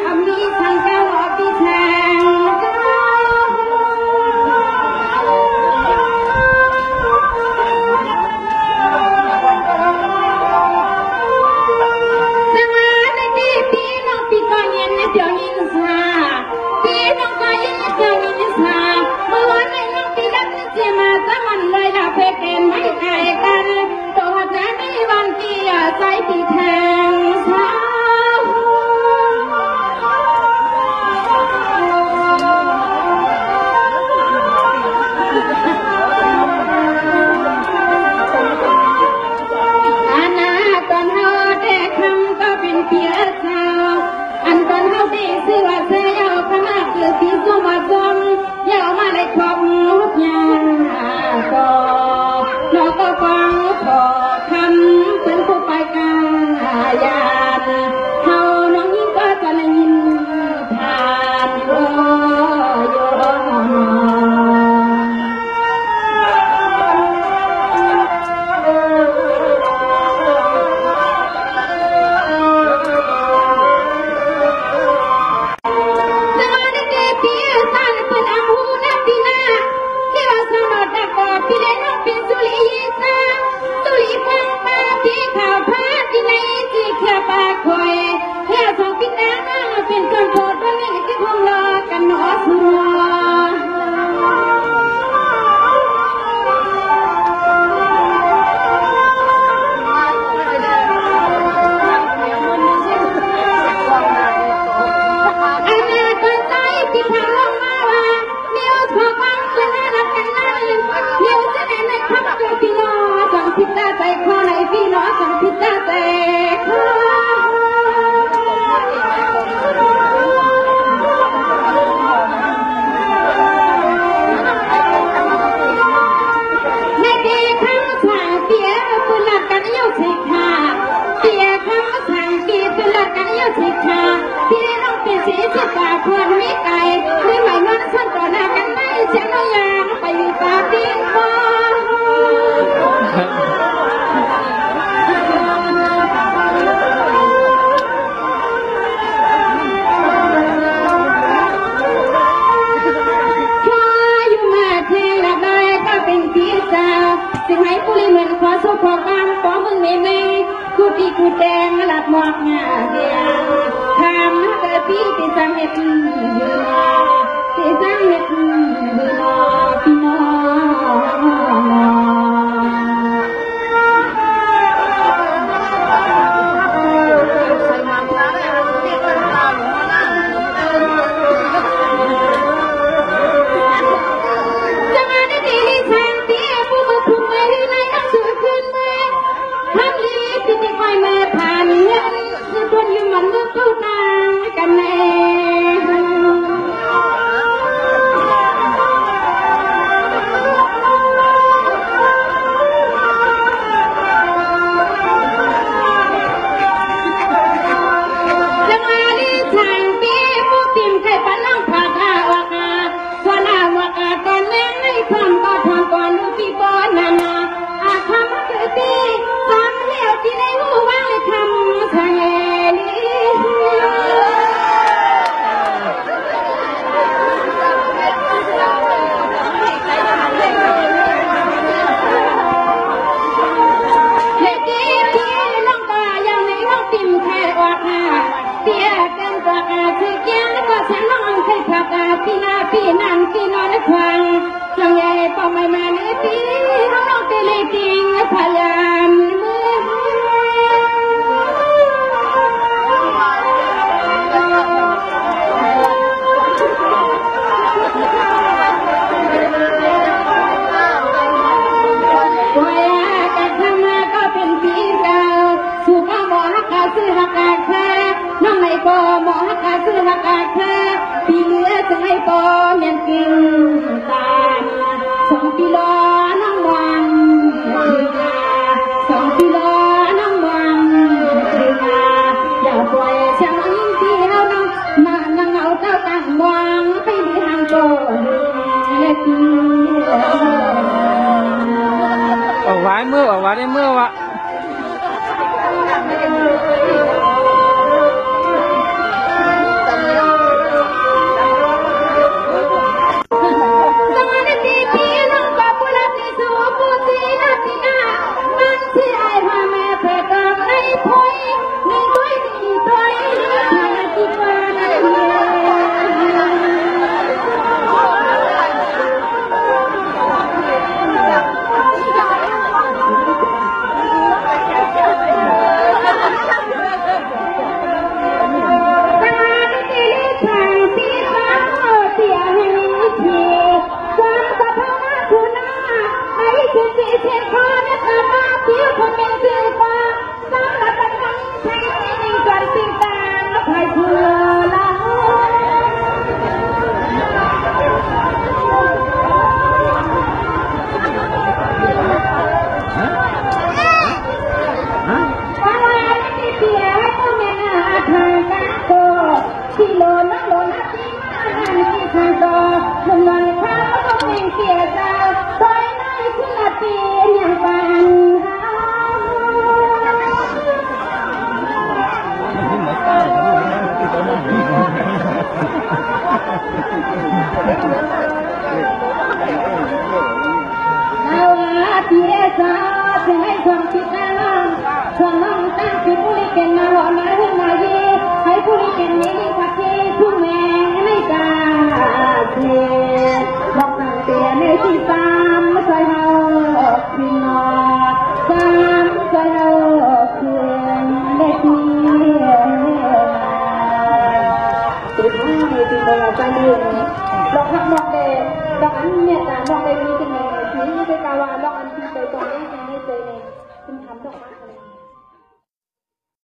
Amni sangka กันเยอะสิค่ะพี่น้องเป็นสีสิกาควรมีไก่ไม่ไหวเงินส่วนต่อหน้ากันไม่เสียงยางไปปาดิ้งบ่สิ่งให้ผู้ลิเหมือนขอสู้ขอบ้านขอมึงไม่กูตีกูแดงหลับหมอกงาเดียทำเกิดพี่ที่สังเกตที่สังเกตพี่น้องพี่นาพี่นันพี่นอนควันจังใหญ่ปอไม่มาเลยพี่น้องเตลิติงพยามมือตัวอยากจะทำมาก็เป็นพี่เก่าสุภาพบอกกาซื้อหักแค่น้องไม่ก็บอกกาซื้อหักแค่พี่เหลือจะให้ปอเมียนกินตาม2 กิโลน้องวัง2 กิโลน้องวังอย่าปล่อยช่างยิ่งที่เราน้องมานั่งเอาเจ้าตั้งวังไปดีทางโกเล็กเอาไว้เมื่อวะได้เมื่อวะlọc hạt mọc để lọc ăn nhiệt là mọc để đi cái này thì cái cà hoa lọc ăn thì tới tối này chơi này xin thắm độc mát này